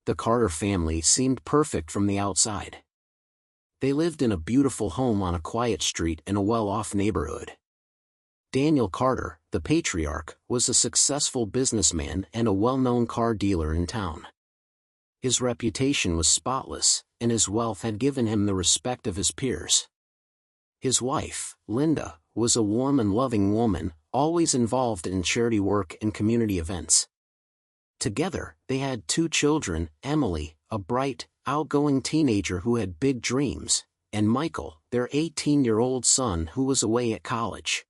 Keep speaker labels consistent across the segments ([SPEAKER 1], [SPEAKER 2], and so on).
[SPEAKER 1] The Carter family seemed perfect from the outside. They lived in a beautiful home on a quiet street in a well-off neighborhood. Daniel Carter, the patriarch, was a successful businessman and a well-known car dealer in town. His reputation was spotless, and his wealth had given him the respect of his peers. His wife, Linda, was a warm and loving woman, always involved in charity work and community events. Together, they had 2 children, Emily, a bright, outgoing teenager who had big dreams, and Michael, their 18-year-old son who was away at college.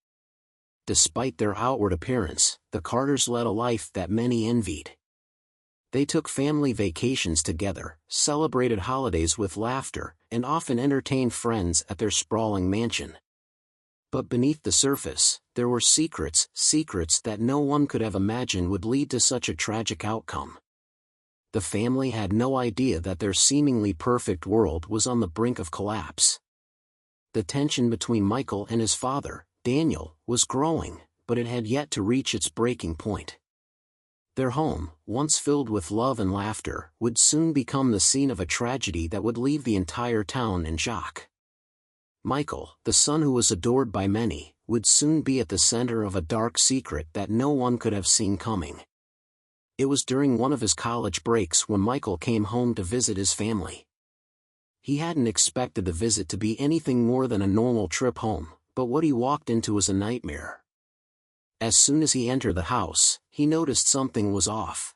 [SPEAKER 1] Despite their outward appearance, the Carters led a life that many envied. They took family vacations together, celebrated holidays with laughter, and often entertained friends at their sprawling mansion. But beneath the surface, there were secrets that no one could have imagined would lead to such a tragic outcome. The family had no idea that their seemingly perfect world was on the brink of collapse. The tension between Michael and his father, Daniel, was growing, but it had yet to reach its breaking point. Their home, once filled with love and laughter, would soon become the scene of a tragedy that would leave the entire town in shock. Michael, the son who was adored by many, would soon be at the center of a dark secret that no one could have seen coming. It was during one of his college breaks when Michael came home to visit his family. He hadn't expected the visit to be anything more than a normal trip home, but what he walked into was a nightmare. As soon as he entered the house, he noticed something was off.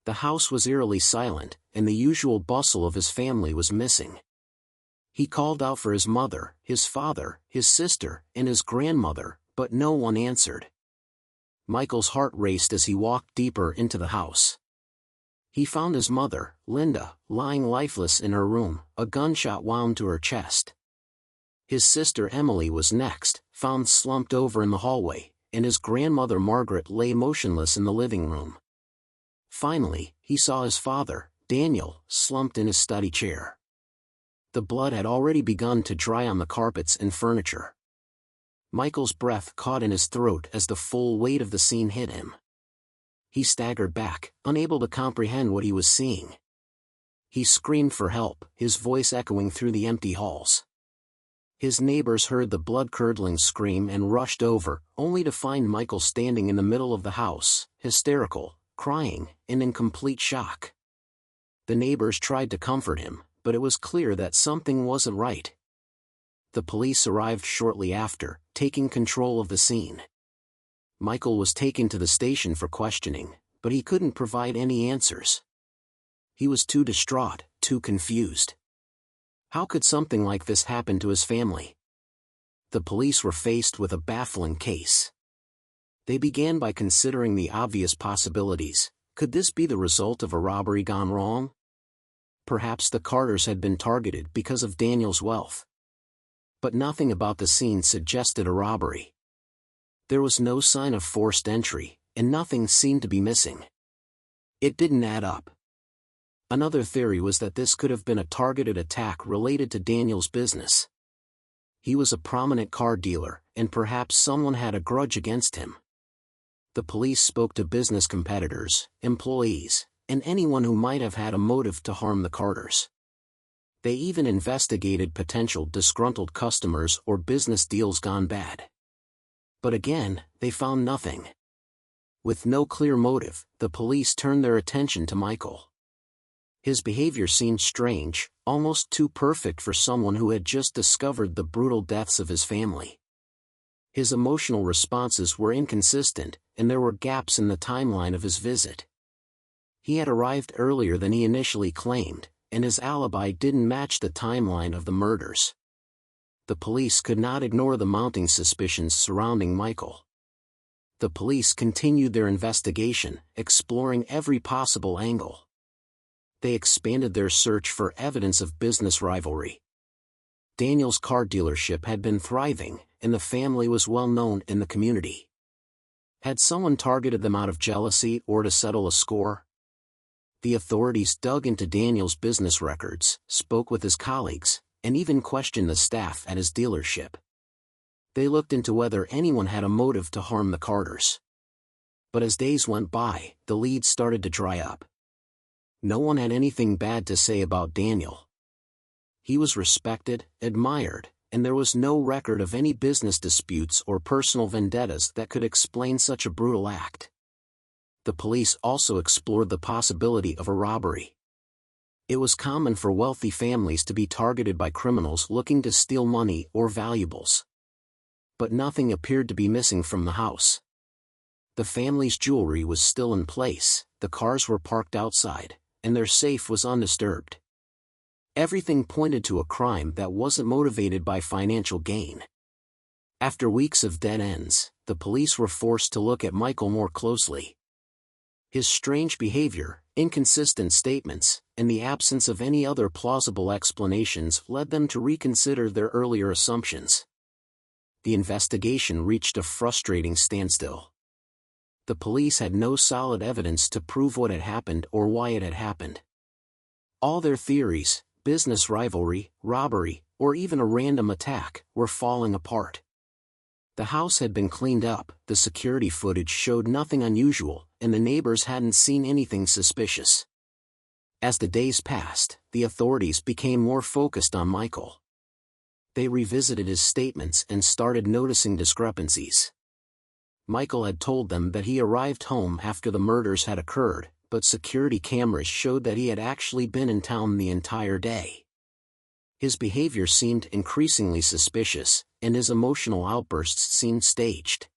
[SPEAKER 1] The house was eerily silent, and the usual bustle of his family was missing. He called out for his mother, his father, his sister, and his grandmother, but no one answered. Michael's heart raced as he walked deeper into the house. He found his mother, Linda, lying lifeless in her room, a gunshot wound to her chest. His sister Emily was next, found slumped over in the hallway, and his grandmother Margaret lay motionless in the living room. Finally, he saw his father, Daniel, slumped in his study chair. The blood had already begun to dry on the carpets and furniture. Michael's breath caught in his throat as the full weight of the scene hit him. He staggered back, unable to comprehend what he was seeing. He screamed for help, his voice echoing through the empty halls. His neighbors heard the blood-curdling scream and rushed over, only to find Michael standing in the middle of the house, hysterical, crying, and in complete shock. The neighbors tried to comfort him, but it was clear that something wasn't right. The police arrived shortly after, taking control of the scene. Michael was taken to the station for questioning, but he couldn't provide any answers. He was too distraught, too confused. How could something like this happen to his family? The police were faced with a baffling case. They began by considering the obvious possibilities. Could this be the result of a robbery gone wrong? Perhaps the Carters had been targeted because of Daniel's wealth. But nothing about the scene suggested a robbery. There was no sign of forced entry, and nothing seemed to be missing. It didn't add up. Another theory was that this could have been a targeted attack related to Daniel's business. He was a prominent car dealer, and perhaps someone had a grudge against him. The police spoke to business competitors, employees, and anyone who might have had a motive to harm the Carters. They even investigated potential disgruntled customers or business deals gone bad. But again, they found nothing. With no clear motive, the police turned their attention to Michael. His behavior seemed strange, almost too perfect for someone who had just discovered the brutal deaths of his family. His emotional responses were inconsistent, and there were gaps in the timeline of his visit. He had arrived earlier than he initially claimed, and his alibi didn't match the timeline of the murders. The police could not ignore the mounting suspicions surrounding Michael. The police continued their investigation, exploring every possible angle. They expanded their search for evidence of business rivalry. Daniel's car dealership had been thriving, and the family was well known in the community. Had someone targeted them out of jealousy or to settle a score? The authorities dug into Daniel's business records, spoke with his colleagues, and even questioned the staff at his dealership. They looked into whether anyone had a motive to harm the Carters. But as days went by, the leads started to dry up. No one had anything bad to say about Daniel. He was respected, admired, and there was no record of any business disputes or personal vendettas that could explain such a brutal act. The police also explored the possibility of a robbery. It was common for wealthy families to be targeted by criminals looking to steal money or valuables. But nothing appeared to be missing from the house. The family's jewelry was still in place, the cars were parked outside, and their safe was undisturbed. Everything pointed to a crime that wasn't motivated by financial gain. After weeks of dead ends, the police were forced to look at Michael more closely. His strange behavior, inconsistent statements, and the absence of any other plausible explanations led them to reconsider their earlier assumptions. The investigation reached a frustrating standstill. The police had no solid evidence to prove what had happened or why it had happened. All their theories, business rivalry, robbery, or even a random attack, were falling apart. The house had been cleaned up, the security footage showed nothing unusual, and the neighbors hadn't seen anything suspicious. As the days passed, the authorities became more focused on Michael. They revisited his statements and started noticing discrepancies. Michael had told them that he arrived home after the murders had occurred, but security cameras showed that he had actually been in town the entire day. His behavior seemed increasingly suspicious, and his emotional outbursts seemed staged.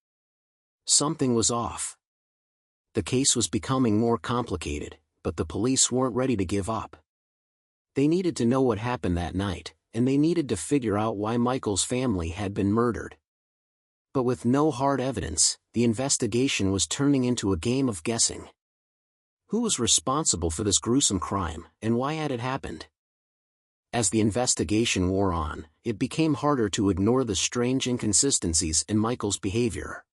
[SPEAKER 1] Something was off. The case was becoming more complicated, but the police weren't ready to give up. They needed to know what happened that night, and they needed to figure out why Michael's family had been murdered. But with no hard evidence, the investigation was turning into a game of guessing. Who was responsible for this gruesome crime, and why had it happened? As the investigation wore on, it became harder to ignore the strange inconsistencies in Michael's behavior.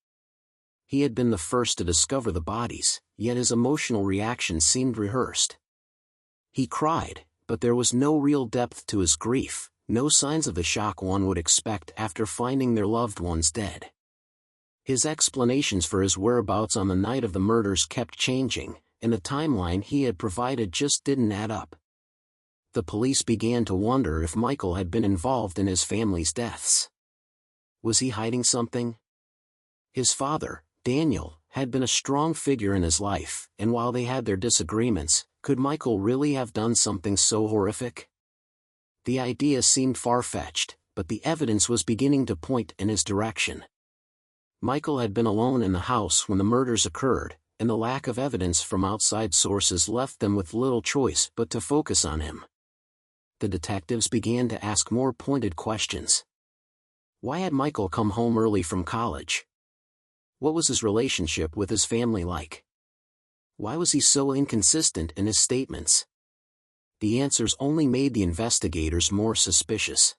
[SPEAKER 1] He had been the first to discover the bodies, yet his emotional reaction seemed rehearsed. He cried, but there was no real depth to his grief, no signs of the shock one would expect after finding their loved ones dead. His explanations for his whereabouts on the night of the murders kept changing, and the timeline he had provided just didn't add up. The police began to wonder if Michael had been involved in his family's deaths. Was he hiding something? His father, Daniel, had been a strong figure in his life, and while they had their disagreements, could Michael really have done something so horrific? The idea seemed far-fetched, but the evidence was beginning to point in his direction. Michael had been alone in the house when the murders occurred, and the lack of evidence from outside sources left them with little choice but to focus on him. The detectives began to ask more pointed questions. Why had Michael come home early from college? What was his relationship with his family like? Why was he so inconsistent in his statements? The answers only made the investigators more suspicious.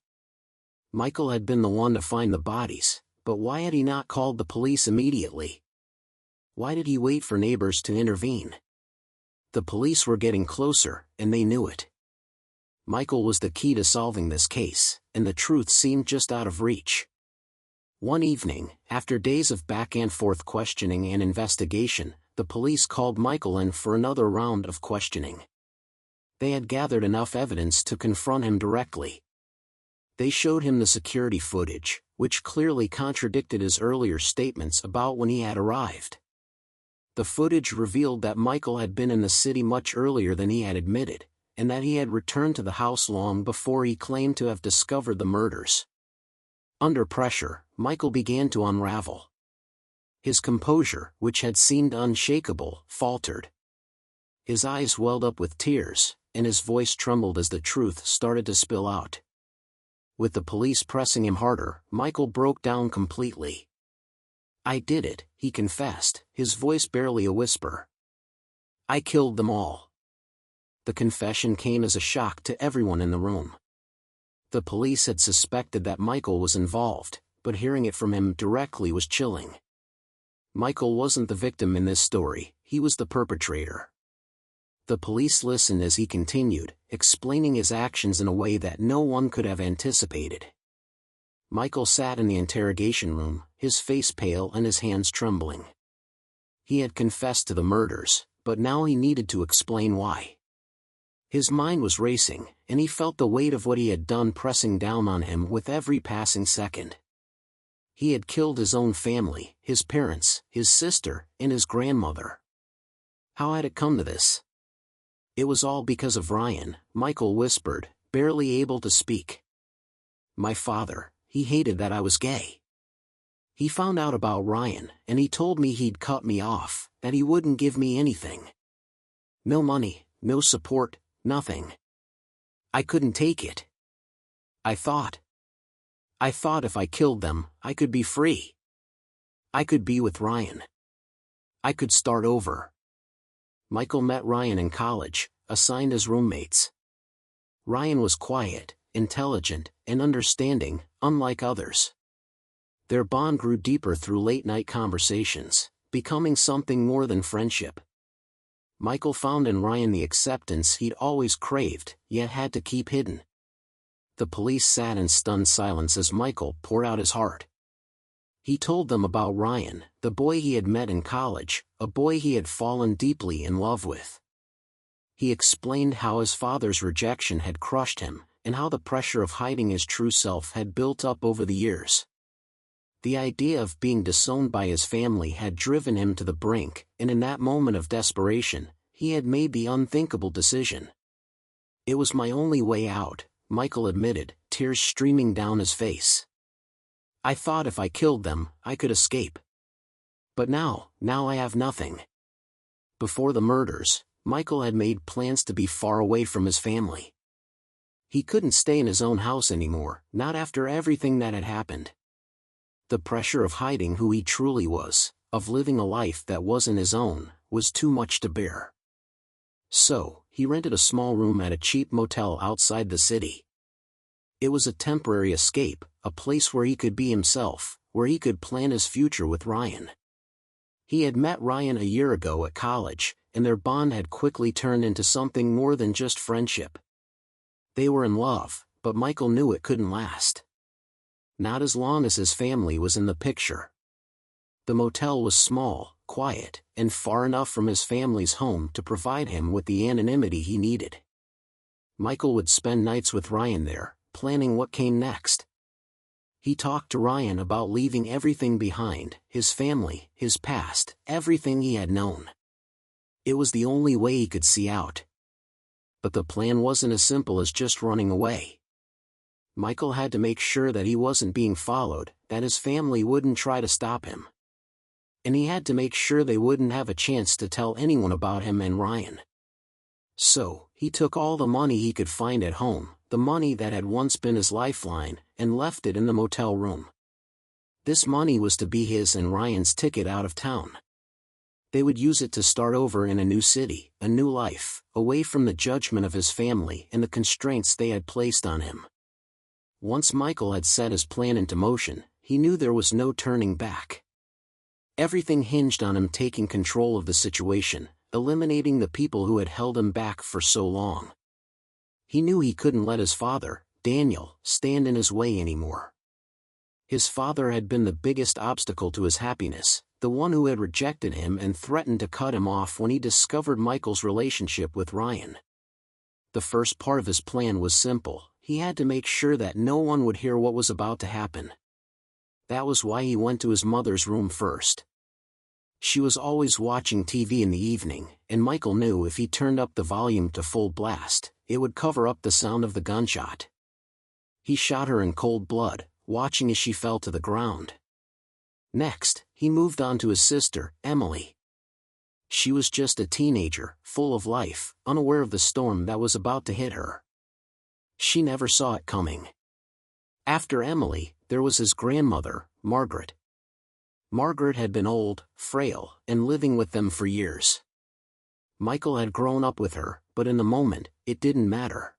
[SPEAKER 1] Michael had been the one to find the bodies, but why had he not called the police immediately? Why did he wait for neighbors to intervene? The police were getting closer, and they knew it. Michael was the key to solving this case, and the truth seemed just out of reach. One evening, after days of back-and-forth questioning and investigation, the police called Michael in for another round of questioning. They had gathered enough evidence to confront him directly. They showed him the security footage, which clearly contradicted his earlier statements about when he had arrived. The footage revealed that Michael had been in the city much earlier than he had admitted, and that he had returned to the house long before he claimed to have discovered the murders. Under pressure, Michael began to unravel. His composure, which had seemed unshakable, faltered. His eyes welled up with tears, and his voice trembled as the truth started to spill out. With the police pressing him harder, Michael broke down completely. "I did it," he confessed, his voice barely a whisper. "I killed them all." The confession came as a shock to everyone in the room. The police had suspected that Michael was involved, but hearing it from him directly was chilling. Michael wasn't the victim in this story, he was the perpetrator. The police listened as he continued, explaining his actions in a way that no one could have anticipated. Michael sat in the interrogation room, his face pale and his hands trembling. He had confessed to the murders, but now he needed to explain why. His mind was racing, and he felt the weight of what he had done pressing down on him with every passing second. He had killed his own family, his parents, his sister, and his grandmother. How had it come to this? It was all because of Ryan, Michael whispered, barely able to speak. My father, he hated that I was gay. He found out about Ryan, and he told me he'd cut me off, that he wouldn't give me anything. No money, no support, nothing. I couldn't take it. I thought if I killed them, I could be free. I could be with Ryan. I could start over. Michael met Ryan in college, assigned as roommates. Ryan was quiet, intelligent, and understanding, unlike others. Their bond grew deeper through late-night conversations, becoming something more than friendship. Michael found in Ryan the acceptance he'd always craved, yet had to keep hidden. The police sat in stunned silence as Michael poured out his heart. He told them about Ryan, the boy he had met in college, a boy he had fallen deeply in love with. He explained how his father's rejection had crushed him, and how the pressure of hiding his true self had built up over the years. The idea of being disowned by his family had driven him to the brink, and in that moment of desperation, he had made the unthinkable decision. It was my only way out, Michael admitted, tears streaming down his face. I thought if I killed them, I could escape. But now I have nothing. Before the murders, Michael had made plans to be far away from his family. He couldn't stay in his own house anymore, not after everything that had happened. The pressure of hiding who he truly was, of living a life that wasn't his own, was too much to bear. So, he rented a small room at a cheap motel outside the city. It was a temporary escape, a place where he could be himself, where he could plan his future with Ryan. He had met Ryan a year ago at college, and their bond had quickly turned into something more than just friendship. They were in love, but Michael knew it couldn't last. Not as long as his family was in the picture. The motel was small, quiet, and far enough from his family's home to provide him with the anonymity he needed. Michael would spend nights with Ryan there, planning what came next. He talked to Ryan about leaving everything behind, his family, his past, everything he had known. It was the only way he could see out. But the plan wasn't as simple as just running away. Michael had to make sure that he wasn't being followed, that his family wouldn't try to stop him. And he had to make sure they wouldn't have a chance to tell anyone about him and Ryan. So, he took all the money he could find at home, the money that had once been his lifeline, and left it in the motel room. This money was to be his and Ryan's ticket out of town. They would use it to start over in a new city, a new life, away from the judgment of his family and the constraints they had placed on him. Once Michael had set his plan into motion, he knew there was no turning back. Everything hinged on him taking control of the situation, eliminating the people who had held him back for so long. He knew he couldn't let his father, Daniel, stand in his way anymore. His father had been the biggest obstacle to his happiness, the one who had rejected him and threatened to cut him off when he discovered Michael's relationship with Ryan. The first part of his plan was simple. He had to make sure that no one would hear what was about to happen. That was why he went to his mother's room first. She was always watching TV in the evening, and Michael knew if he turned up the volume to full blast, it would cover up the sound of the gunshot. He shot her in cold blood, watching as she fell to the ground. Next, he moved on to his sister, Emily. She was just a teenager, full of life, unaware of the storm that was about to hit her. She never saw it coming. After Emily, there was his grandmother, Margaret. Margaret had been old, frail, and living with them for years. Michael had grown up with her, but in the moment, it didn't matter.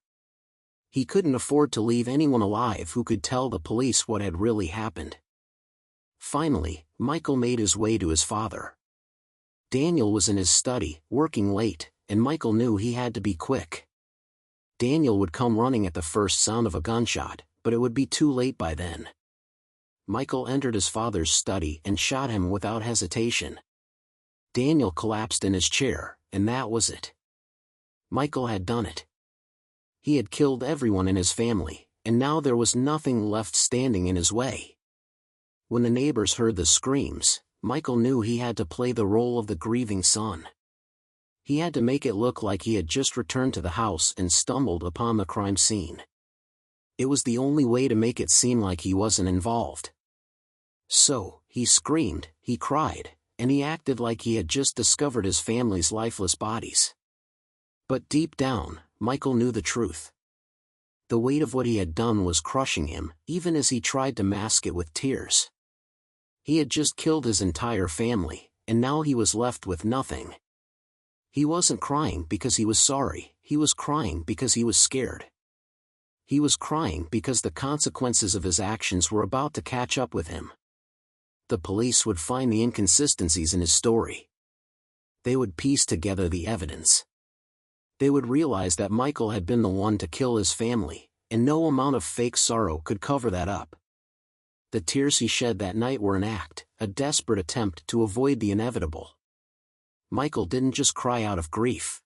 [SPEAKER 1] He couldn't afford to leave anyone alive who could tell the police what had really happened. Finally, Michael made his way to his father. Daniel was in his study, working late, and Michael knew he had to be quick. Daniel would come running at the first sound of a gunshot, but it would be too late by then. Michael entered his father's study and shot him without hesitation. Daniel collapsed in his chair, and that was it. Michael had done it. He had killed everyone in his family, and now there was nothing left standing in his way. When the neighbors heard the screams, Michael knew he had to play the role of the grieving son. He had to make it look like he had just returned to the house and stumbled upon the crime scene. It was the only way to make it seem like he wasn't involved. So, he screamed, he cried, and he acted like he had just discovered his family's lifeless bodies. But deep down, Michael knew the truth. The weight of what he had done was crushing him, even as he tried to mask it with tears. He had just killed his entire family, and now he was left with nothing. He wasn't crying because he was sorry, he was crying because he was scared. He was crying because the consequences of his actions were about to catch up with him. The police would find the inconsistencies in his story. They would piece together the evidence. They would realize that Michael had been the one to kill his family, and no amount of fake sorrow could cover that up. The tears he shed that night were an act, a desperate attempt to avoid the inevitable. Michael didn't just cry out of grief.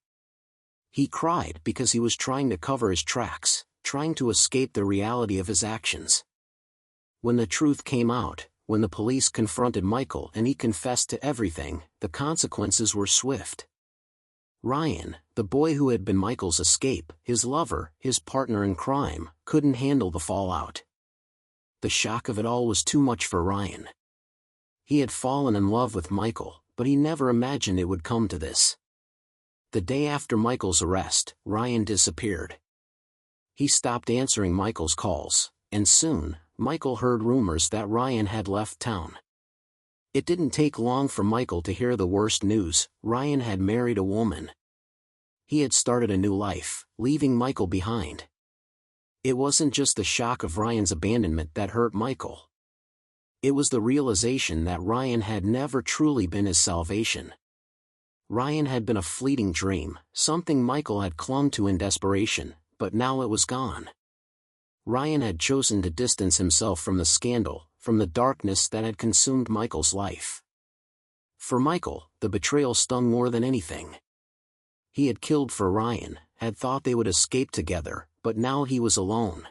[SPEAKER 1] He cried because he was trying to cover his tracks, trying to escape the reality of his actions. When the truth came out, when the police confronted Michael and he confessed to everything, the consequences were swift. Ryan, the boy who had been Michael's escape, his lover, his partner in crime, couldn't handle the fallout. The shock of it all was too much for Ryan. He had fallen in love with Michael, but he never imagined it would come to this. The day after Michael's arrest, Ryan disappeared. He stopped answering Michael's calls, and soon, Michael heard rumors that Ryan had left town. It didn't take long for Michael to hear the worst news: Ryan had married a woman. He had started a new life, leaving Michael behind. It wasn't just the shock of Ryan's abandonment that hurt Michael. It was the realization that Ryan had never truly been his salvation. Ryan had been a fleeting dream, something Michael had clung to in desperation, but now it was gone. Ryan had chosen to distance himself from the scandal, from the darkness that had consumed Michael's life. For Michael, the betrayal stung more than anything. He had killed for Ryan, had thought they would escape together, but now he was alone.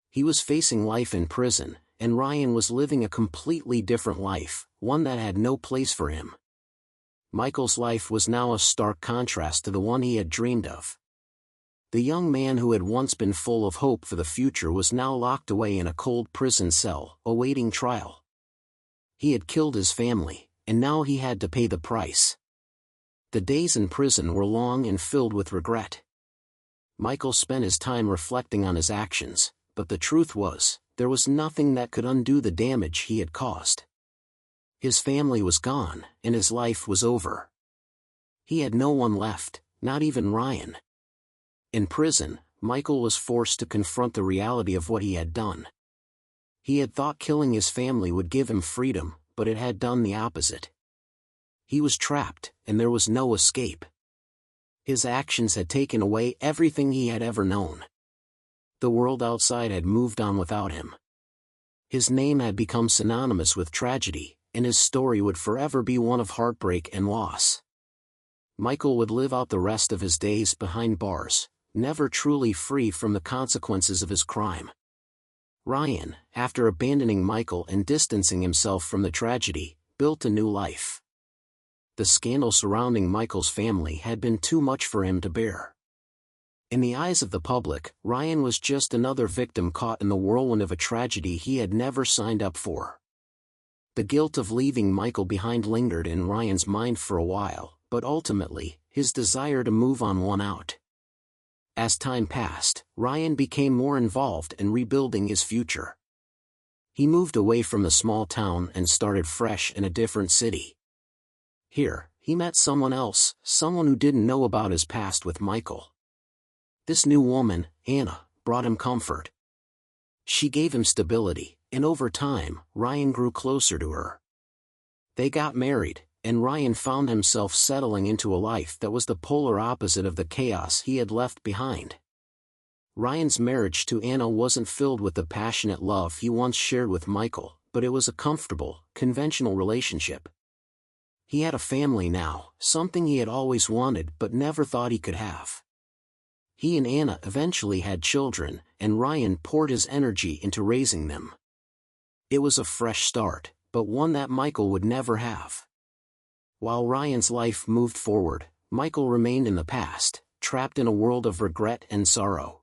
[SPEAKER 1] He was facing life in prison, and Ryan was living a completely different life, one that had no place for him. Michael's life was now a stark contrast to the one he had dreamed of. The young man who had once been full of hope for the future was now locked away in a cold prison cell, awaiting trial. He had killed his family, and now he had to pay the price. The days in prison were long and filled with regret. Michael spent his time reflecting on his actions, but the truth was, there was nothing that could undo the damage he had caused. His family was gone, and his life was over. He had no one left, not even Ryan. In prison, Michael was forced to confront the reality of what he had done. He had thought killing his family would give him freedom, but it had done the opposite. He was trapped, and there was no escape. His actions had taken away everything he had ever known. The world outside had moved on without him. His name had become synonymous with tragedy, and his story would forever be one of heartbreak and loss. Michael would live out the rest of his days behind bars, never truly free from the consequences of his crime. Ryan, after abandoning Michael and distancing himself from the tragedy, built a new life. The scandal surrounding Michael's family had been too much for him to bear. In the eyes of the public, Ryan was just another victim caught in the whirlwind of a tragedy he had never signed up for. The guilt of leaving Michael behind lingered in Ryan's mind for a while, but ultimately, his desire to move on won out. As time passed, Ryan became more involved in rebuilding his future. He moved away from the small town and started fresh in a different city. Here, he met someone else, someone who didn't know about his past with Michael. This new woman, Anna, brought him comfort. She gave him stability, and over time, Ryan grew closer to her. They got married, and Ryan found himself settling into a life that was the polar opposite of the chaos he had left behind. Ryan's marriage to Anna wasn't filled with the passionate love he once shared with Michael, but it was a comfortable, conventional relationship. He had a family now, something he had always wanted but never thought he could have. He and Anna eventually had children, and Ryan poured his energy into raising them. It was a fresh start, but one that Michael would never have. While Ryan's life moved forward, Michael remained in the past, trapped in a world of regret and sorrow.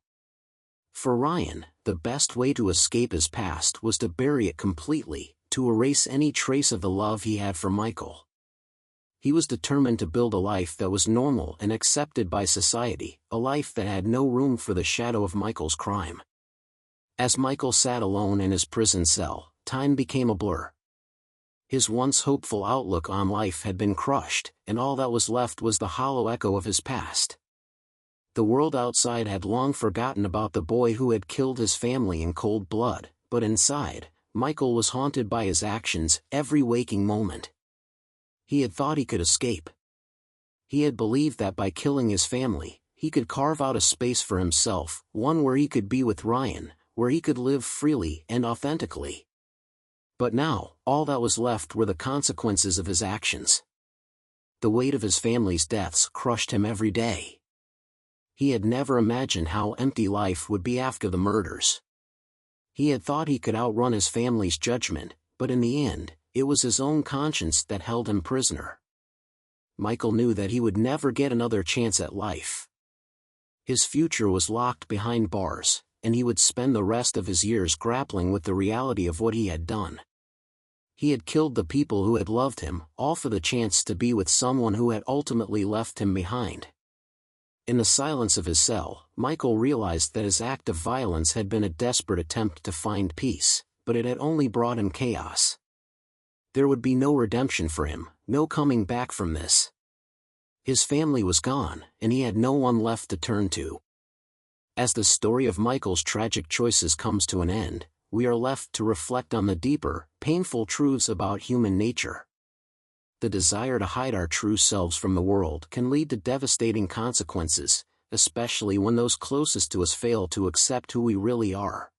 [SPEAKER 1] For Ryan, the best way to escape his past was to bury it completely, to erase any trace of the love he had for Michael. He was determined to build a life that was normal and accepted by society, a life that had no room for the shadow of Michael's crime. As Michael sat alone in his prison cell, time became a blur. His once hopeful outlook on life had been crushed, and all that was left was the hollow echo of his past. The world outside had long forgotten about the boy who had killed his family in cold blood, but inside, Michael was haunted by his actions every waking moment. He had thought he could escape. He had believed that by killing his family, he could carve out a space for himself, one where he could be with Ryan, where he could live freely and authentically. But now, all that was left were the consequences of his actions. The weight of his family's deaths crushed him every day. He had never imagined how empty life would be after the murders. He had thought he could outrun his family's judgment, but in the end, it was his own conscience that held him prisoner. Michael knew that he would never get another chance at life. His future was locked behind bars, and he would spend the rest of his years grappling with the reality of what he had done. He had killed the people who had loved him, all for the chance to be with someone who had ultimately left him behind. In the silence of his cell, Michael realized that his act of violence had been a desperate attempt to find peace, but it had only brought him chaos. There would be no redemption for him, no coming back from this. His family was gone, and he had no one left to turn to. As the story of Michael's tragic choices comes to an end, we are left to reflect on the deeper, painful truths about human nature. The desire to hide our true selves from the world can lead to devastating consequences, especially when those closest to us fail to accept who we really are.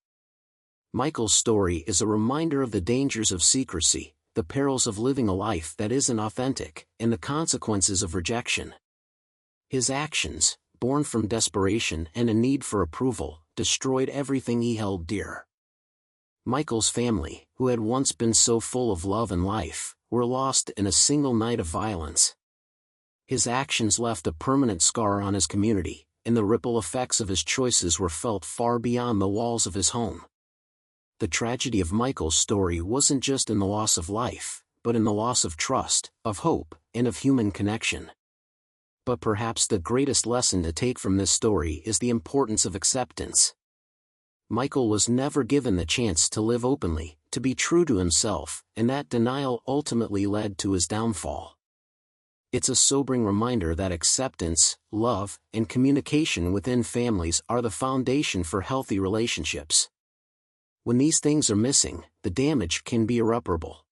[SPEAKER 1] Michael's story is a reminder of the dangers of secrecy, the perils of living a life that isn't authentic, and the consequences of rejection. His actions, born from desperation and a need for approval, destroyed everything he held dear. Michael's family, who had once been so full of love and life, were lost in a single night of violence. His actions left a permanent scar on his community, and the ripple effects of his choices were felt far beyond the walls of his home. The tragedy of Michael's story wasn't just in the loss of life, but in the loss of trust, of hope, and of human connection. But perhaps the greatest lesson to take from this story is the importance of acceptance. Michael was never given the chance to live openly, to be true to himself, and that denial ultimately led to his downfall. It's a sobering reminder that acceptance, love, and communication within families are the foundation for healthy relationships. When these things are missing, the damage can be irreparable.